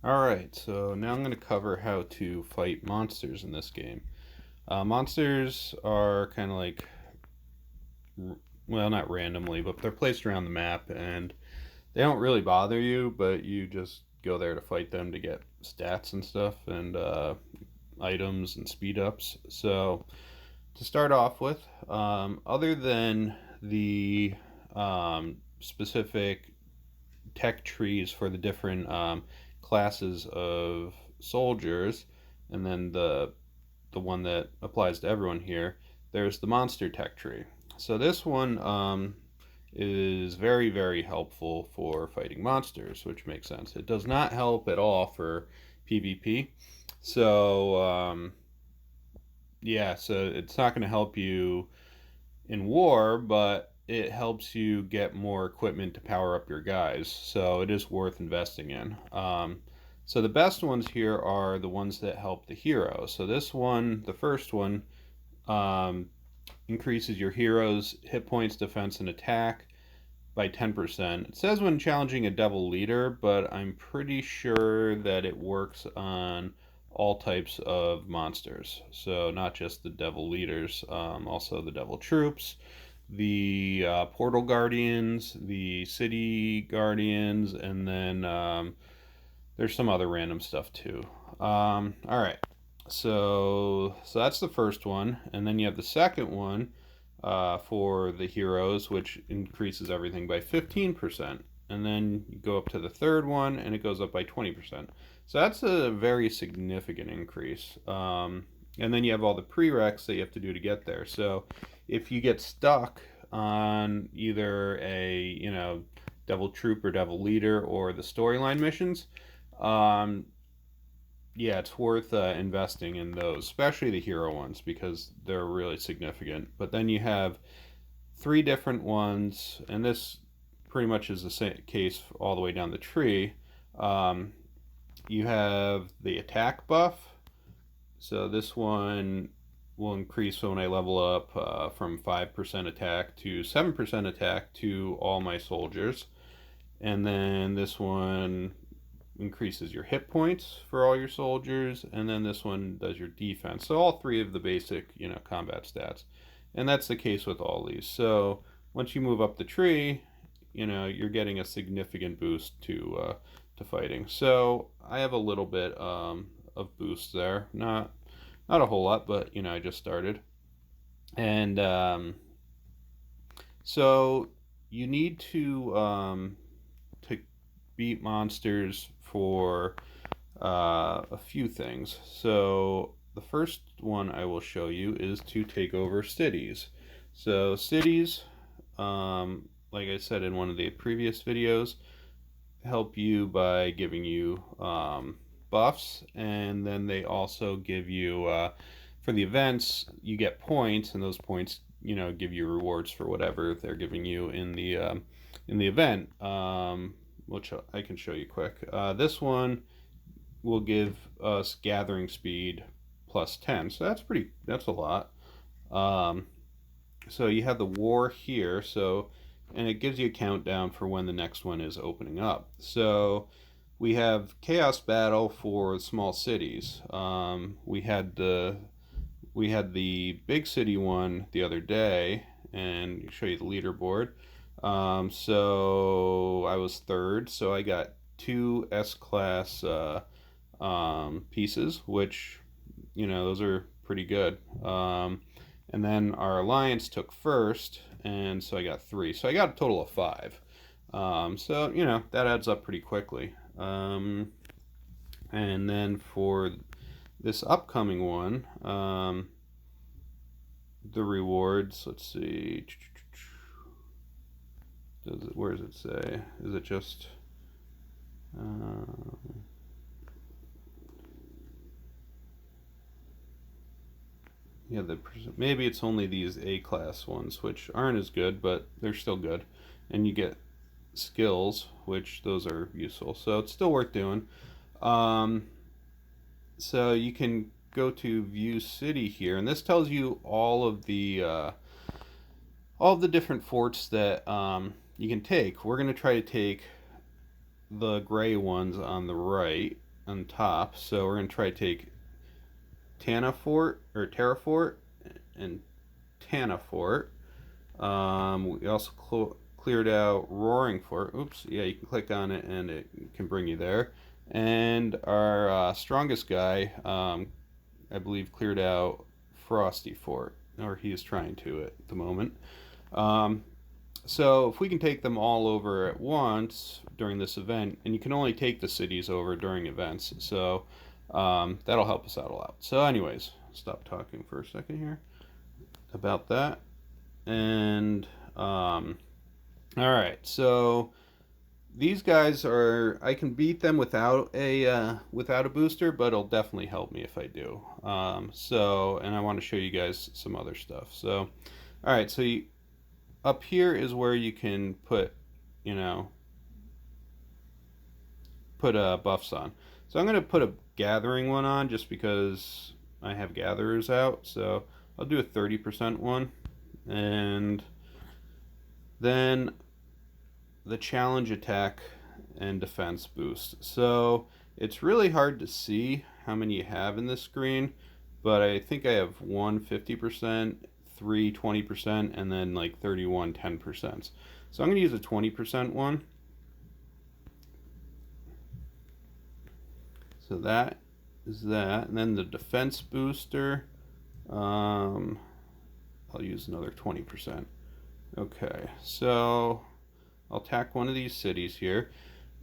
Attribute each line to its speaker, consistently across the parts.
Speaker 1: Alright, so now I'm going to cover how to fight monsters in this game. Monsters are kind of like, well, not randomly, but they're placed around the map and they don't really bother you, but you just go there to fight them to get stats and stuff and items and speed ups. So, to start off with, other than the specific tech trees for the different classes of soldiers, and then the one that applies to everyone here, there's the monster tech tree. So this one is very, very helpful for fighting monsters, which makes sense. It does not help at all for PvP. So, yeah, so it's not going to help you in war, but it helps you get more equipment to power up your guys. So it is worth investing in. So the best ones here are the ones that help the hero. So this one, the first one, um, increases your hero's hit points, defense, and attack by 10%. It says when challenging a devil leader, but I'm pretty sure that it works on all types of monsters. So not just the devil leaders, also the devil troops, the portal guardians, the city guardians, and then there's some other random stuff too. All right, so that's the first one, and then you have the second one for the heroes, which increases everything by 15%. And then you go up to the third one, and it goes up by 20%. So that's a very significant increase. And then you have all the prereqs that you have to do to get there. So if you get stuck on either a devil troop or devil leader or the storyline missions, um, yeah, it's worth investing in those, especially the hero ones because they're really significant. But then you have three different ones, and this pretty much is the same case all the way down the tree. Um, you have the attack buff. So this one will increase when I level up from 5% attack to 7% attack to all my soldiers. And then this one increases your hit points for all your soldiers, and then this one does your defense. So all three of the basic, combat stats, and that's the case with all these. So once you move up the tree, you're getting a significant boost to fighting. So I have a little bit of boost there, not a whole lot, but I just started, and so you need to beat monsters for a few things. So the first one I will show you is to take over cities. So cities, like I said in one of the previous videos, help you by giving you buffs, and then they also give you for the events you get points, and those points give you rewards for whatever they're giving you in the event, which I can show you quick. This one will give us gathering speed plus 10, so that's a lot. um, so you have the war here, and it gives you a countdown for when the next one is opening up. So we have chaos battle for small cities. We had the big city one the other day, and I'll show you the leaderboard. So I was third, so I got two S class pieces, which those are pretty good. And then our alliance took first, and so I got three. So I got a total of five. So that adds up pretty quickly. And then for this upcoming one, the rewards. Let's see. Where does it say? Is it just? Uh, yeah, maybe it's only these A class ones, which aren't as good, but they're still good, and you get skills, which those are useful. So it's still worth doing. Um, so you can go to View City here, and this tells you all of the different forts that you can take. We're gonna try to take the gray ones on the right, on top. So we're going to try to take Terrafort and Tanafort. We also cleared out Roaring Fort. Oops, yeah, you can click on it and it can bring you there. And our strongest guy, I believe, cleared out Frosty Fort, or he is trying to at the moment. Um, so if we can take them all over at once during this event, and you can only take the cities over during events, so that'll help us out a lot. So, anyways, stop talking for a second here about that. And all right, so these guys are, I can beat them without a booster, but it'll definitely help me if I do. So, and I want to show you guys some other stuff. So, all right, so up here is where you can put, you know, put buffs on. So I'm going to put a gathering one on just because I have gatherers out. So I'll do a 30% one. And then the challenge attack and defense boost. So it's really hard to see how many you have in this screen, but I think I have one 50%, three 20%, and then like 31 10%. So I'm going to use a 20% one. So that is that. And then the defense booster, I'll use another 20%. Okay, so I'll attack one of these cities here.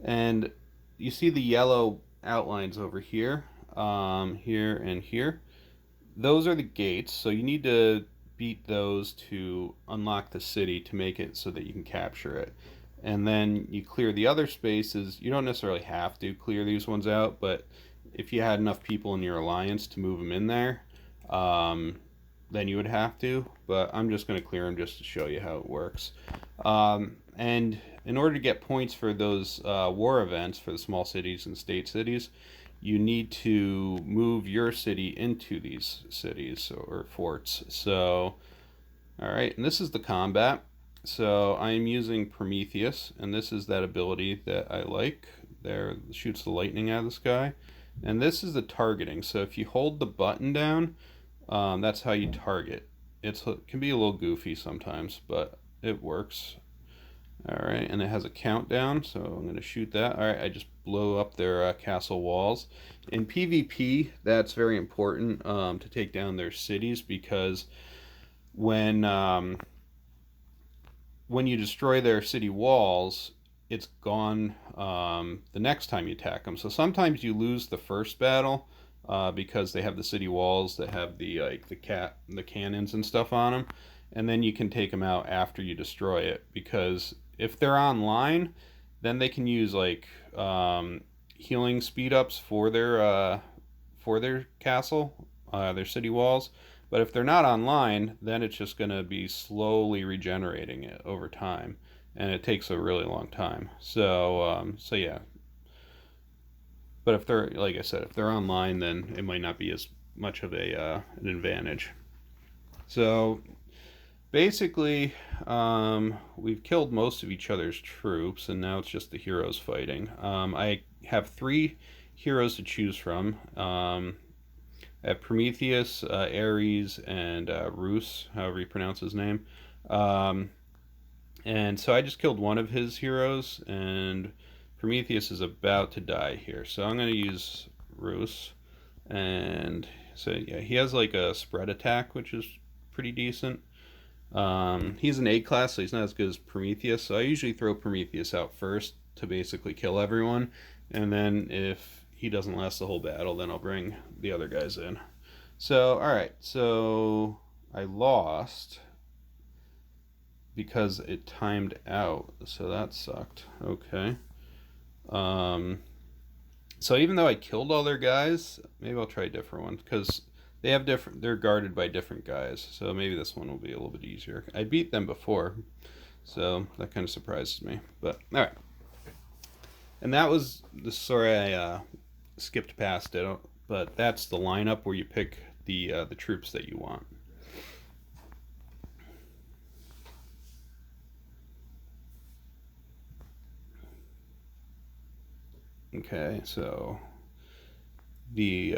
Speaker 1: And you see the yellow outlines over here, here and here. Those are the gates, so you need to beat those to unlock the city to make it so that you can capture it. And then you clear the other spaces. You don't necessarily have to clear these ones out, but if you had enough people in your alliance to move them in there, then you would have to. But I'm just going to clear them just to show you how it works. And in order to get points for those war events for the small cities and state cities, you need to move your city into these cities or forts. So, all right, and this is the combat. So I am using Prometheus, and this is that ability that I like. There, shoots the lightning out of the sky. And this is the targeting. So if you hold the button down, that's how you target. It can be a little goofy sometimes, but it works. All right, and it has a countdown, so I'm going to shoot that. All right, I just blow up their castle walls. In PvP, that's very important to take down their cities because when you destroy their city walls, it's gone the next time you attack them. So sometimes you lose the first battle because they have the city walls that have the cannons and stuff on them, and then you can take them out after you destroy it. Because if they're online, then they can use healing speed ups for their castle, their city walls. But if they're not online, then it's just going to be slowly regenerating it over time, and it takes a really long time. So yeah. But if they're, like I said, if they're online, then it might not be as much of an advantage. So basically, we've killed most of each other's troops, and now it's just the heroes fighting. I have 3 heroes to choose from. I have Prometheus, Ares, and Rus, however you pronounce his name. And so I just killed one of his heroes, and Prometheus is about to die here. So I'm going to use Rus. And so, yeah, he has like a spread attack, which is pretty decent. He's an A class, so he's not as good as Prometheus. So I usually throw Prometheus out first to basically kill everyone. And then if he doesn't last the whole battle, then I'll bring the other guys in. So, alright, so I lost because it timed out, so that sucked. Okay. So even though I killed all their guys, maybe I'll try a different one because they're guarded by different guys. So maybe this one will be a little bit easier. I beat them before, so that kind of surprises me. But all right. And that was the story I skipped past it, but that's the lineup where you pick the troops that you want. Okay, so the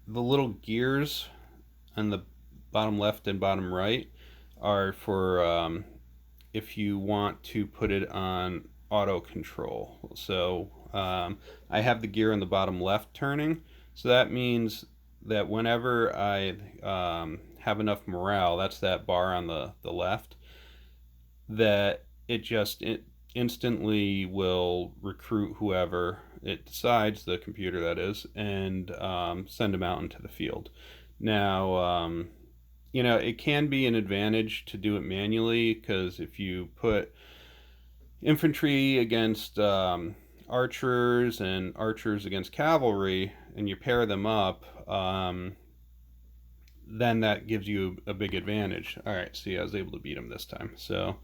Speaker 1: little gears on the bottom left and bottom right are for if you want to put it on auto control. So I have the gear in the bottom left turning, so that means that whenever I have enough morale, that's that bar on the left, that it instantly will recruit whoever it decides, the computer that is, and send them out into the field. Now, it can be an advantage to do it manually, because if you put infantry against archers and archers against cavalry and you pair them up, then that gives you a big advantage. All right, see, I was able to beat him this time. So,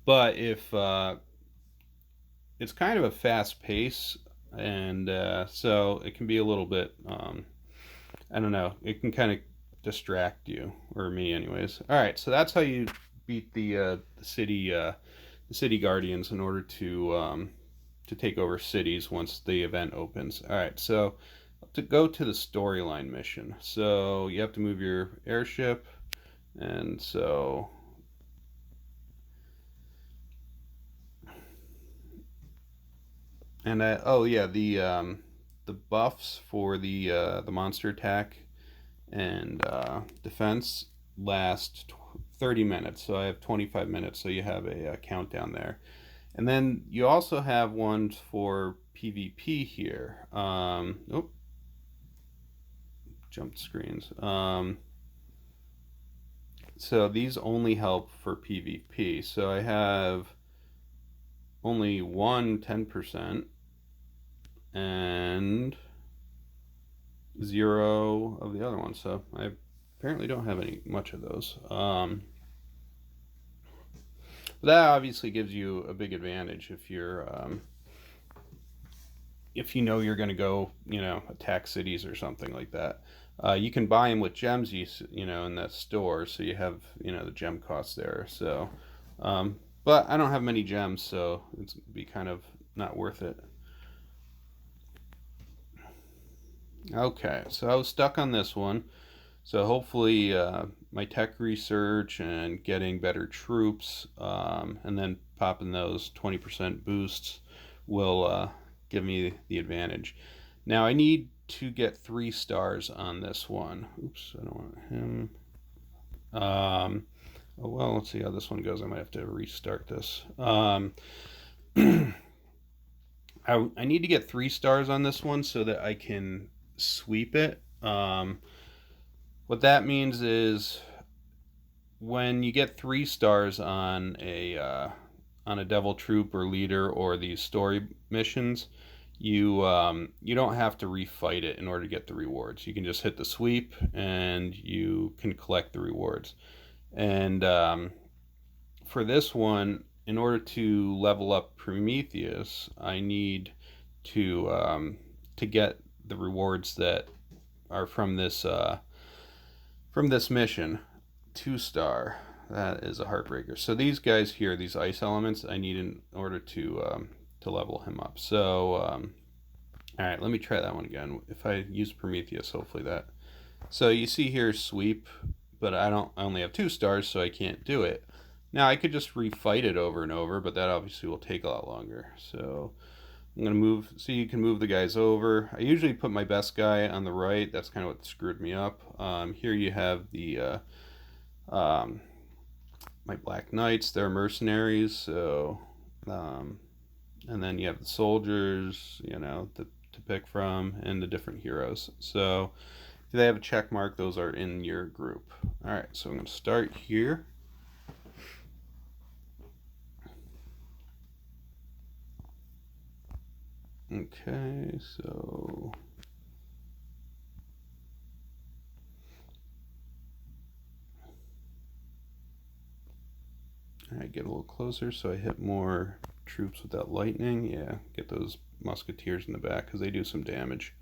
Speaker 1: but if it's kind of a fast pace, and so it can be a little bit, I don't know, it can kind of distract you, or me, anyways. All right, so that's how you beat the city guardians in order to take over cities once the event opens. All right, so to go to the storyline mission, so you have to move your airship, and so oh yeah, the buffs for the monster attack and defense last 30 minutes. So I have 25 minutes, so you have a countdown there. And then you also have ones for PvP here. Jumped screens. So these only help for PvP. So I have only one 10% and 0 of the other ones. So I apparently don't have much of those. That obviously gives you a big advantage if you know you're going to go, attack cities or something like that. You can buy them with gems, in that store, so you have, the gem costs there. So, but I don't have many gems, so it's be kind of not worth it. Okay, so I was stuck on this one. So hopefully, my tech research and getting better troops, and then popping those 20% boosts will give me the advantage. Now I need to get 3 stars on this one. Oops, I don't want him. Oh well, let's see how this one goes. I might have to restart this. I need to get 3 stars on this one so that I can sweep it. What that means is when you get 3 stars on a devil troop or leader or these story missions, you don't have to refight it in order to get the rewards. You can just hit the sweep and you can collect the rewards. And for this one, in order to level up Prometheus, I need to get the rewards that are from this mission. 2 star. That is a heartbreaker. So these guys here, these ice elements, I need in order to level him up. So all right, let me try that one again. If I use Prometheus, hopefully that. So you see here sweep, but I only have 2 stars, so I can't do it. Now I could just refight it over and over, but that obviously will take a lot longer. So I'm gonna move, so you can move the guys over. I usually put my best guy on the right. That's kind of what screwed me up. Here you have the my Black Knights. They're mercenaries. So and then you have the soldiers, to pick from, and the different heroes. So if they have a check mark, those are in your group. All right, so I'm going to start here. Okay, so I get a little closer, so I hit more troops with that lightning. Yeah, get those musketeers in the back because they do some damage.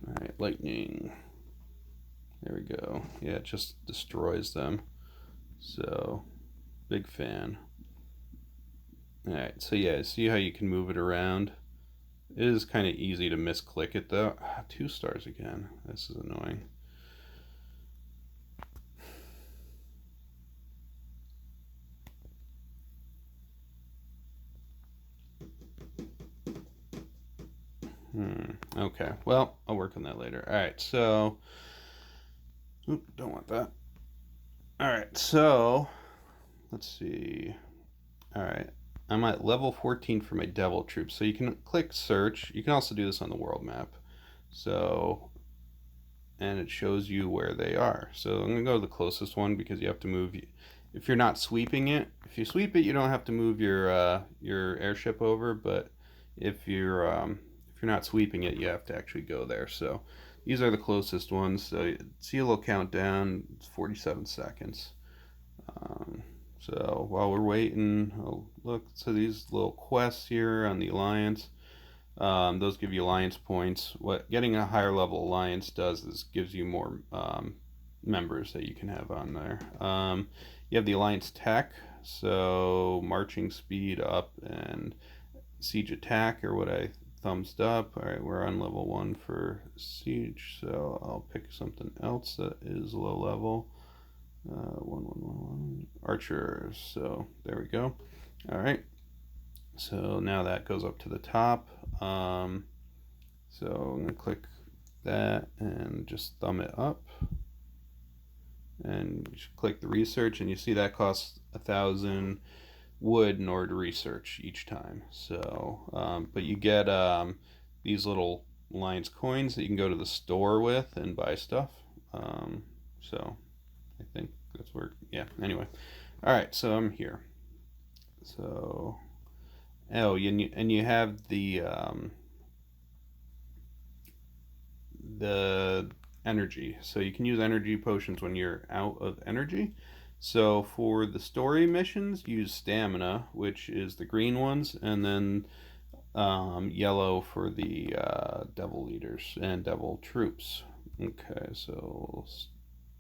Speaker 1: All right, lightning. There we go. Yeah, it just destroys them. So, big fan. Alright, so yeah, see how you can move it around? It is kind of easy to misclick it though. 2 stars again. This is annoying. Okay, well, I'll work on that later. Alright, so... Oop, don't want that. Alright, so... Let's see. Alright, I'm at level 14 for my Devil Troops. So you can click search. You can also do this on the world map. So... And it shows you where they are. So I'm going to go to the closest one because you have to move... If you're not sweeping it, if you sweep it, you don't have to move your airship over, but if you're not sweeping it, you have to actually go there. So these are the closest ones. So see a little countdown. It's 47 seconds. So while we're waiting, I'll look. So these little quests here on the Alliance, those give you Alliance points. What getting a higher level Alliance does is gives you more members that you can have on there. You have the Alliance tech, so marching speed up and siege attack are what I thumbsed up. All right, we're on level 1 for siege, so I'll pick something else that is low level. 1 archers. So there we go. All right. So now that goes up to the top. So I'm gonna click that and just thumb it up. And you should click the research, and you see that costs 1,000 wood in order to research each time. So, but you get these little Alliance coins that you can go to the store with and buy stuff. So I think that's where, yeah, anyway. All right, so I'm here. So, oh, and you have the energy. So you can use energy potions when you're out of energy. So for the story missions, use stamina, which is the green ones, and then yellow for the devil leaders and devil troops. Okay, so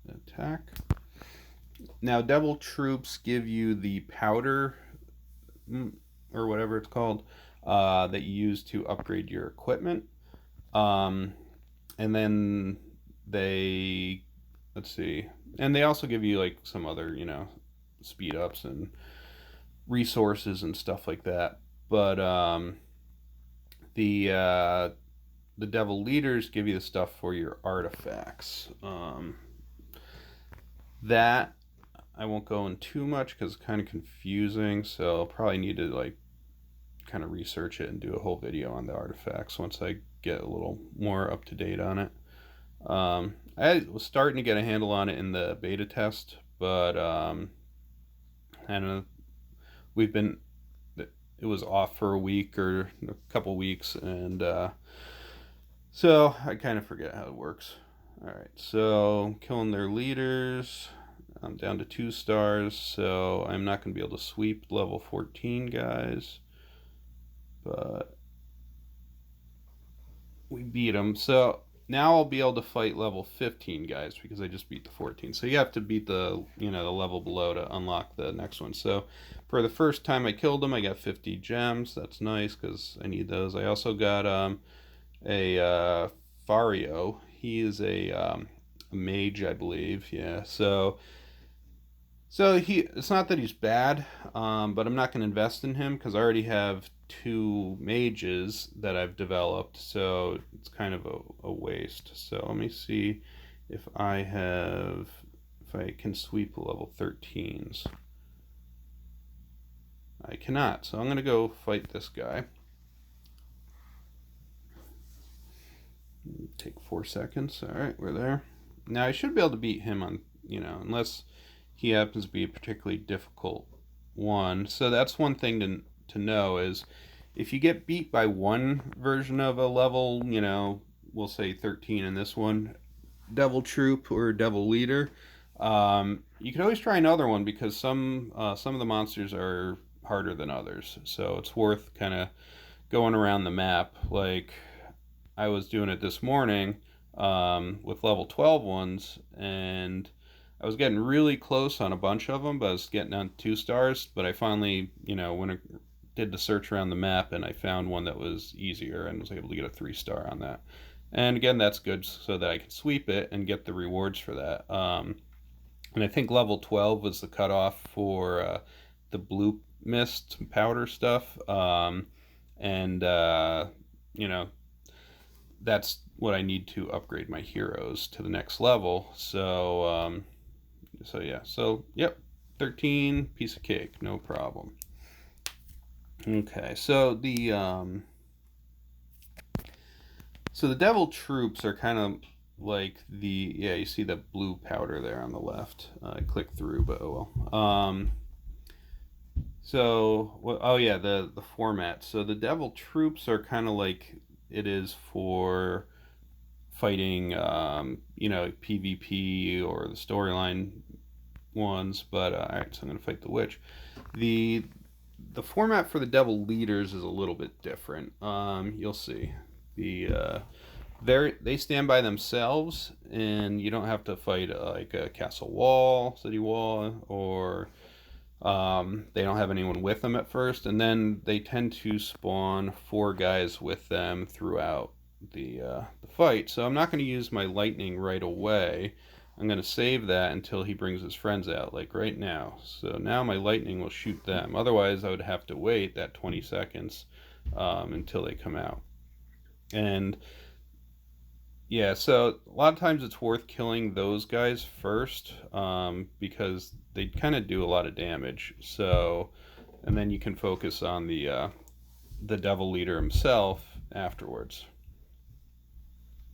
Speaker 1: attack. Now, devil troops give you the powder, or whatever it's called, that you use to upgrade your equipment. And then let's see, and they also give you like some other, speed ups and resources and stuff like that. But the devil leaders give you the stuff for your artifacts. That I won't go in too much because it's kind of confusing, so I'll probably need to like kind of research it and do a whole video on the artifacts once I get a little more up to date on it. I was starting to get a handle on it in the beta test, but I don't know. It was off for a week or a couple weeks, and so I kind of forget how it works. All right, so killing their leaders. I'm down to 2 stars, so I'm not going to be able to sweep level 14 guys, but we beat them. So now I'll be able to fight level 15 guys because I just beat the 14. So you have to beat the the level below to unlock the next one. So for the first time I killed them, I got 50 gems. That's nice because I need those. I also got a Fario. He is a mage, I believe. Yeah. So it's not that he's bad, but I'm not going to invest in him because I already have 2 mages that I've developed, so it's kind of a waste. So let me see if I can sweep level 13s. I cannot, so I'm going to go fight this guy. Take 4 seconds. All right, we're there. Now I should be able to beat him on, unless he happens to be a particularly difficult one. So that's one thing to know is if you get beat by one version of a level, we'll say 13 in this one, devil troop or devil leader, you can always try another one because some of the monsters are harder than others. So it's worth kind of going around the map. Like I was doing it this morning, with level 12 ones, and I was getting really close on a bunch of them, but I was getting on 2 stars. But I finally, when I did the search around the map, and I found one that was easier and was able to get a 3 star on that. And again, that's good so that I can sweep it and get the rewards for that. And I think level 12 was the cutoff for the blue mist powder stuff. And, you know, that's what I need to upgrade my heroes to the next level. So yeah. So, yep. 13, piece of cake, no problem. Okay, so the devil troops are kind of like yeah, you see that blue powder there on the left. I clicked through, but oh well. Oh yeah, the format. So the devil troops are kind of like it is for fighting, PvP or the storyline ones. But all right, so I'm gonna fight the witch. The the format for the devil leaders is a little bit different. You'll see. They stand by themselves, and you don't have to fight like a castle wall, city wall, or they don't have anyone with them at first, and then they tend to spawn 4 guys with them throughout the fight. So I'm not going to use my lightning right away. I'm going to save that until he brings his friends out, like right now. So now my lightning will shoot them. Otherwise, I would have to wait that 20 seconds until they come out. And yeah, so a lot of times it's worth killing those guys first because they kind of do a lot of damage. So, and then you can focus on the devil leader himself afterwards.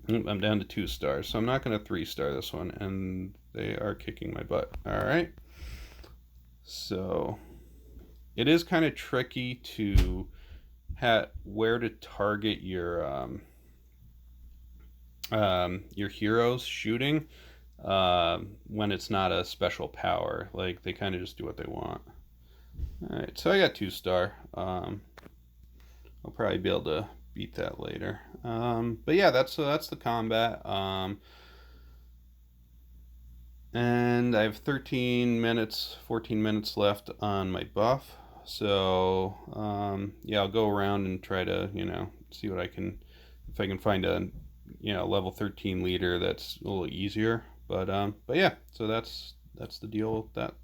Speaker 1: I'm down to 2 stars, so I'm not going to 3 star this one, and they are kicking my butt. All right, so it is kind of tricky to where to target your heroes shooting when it's not a special power. Like they kind of just do what they want. All right, so I got 2 star. I'll probably be able to beat that later. But yeah, that's the combat. And I have 13 minutes, 14 minutes left on my buff. So yeah, I'll go around and try to see what I can, if I can find a level 13 leader that's a little easier. But yeah, so that's the deal with that.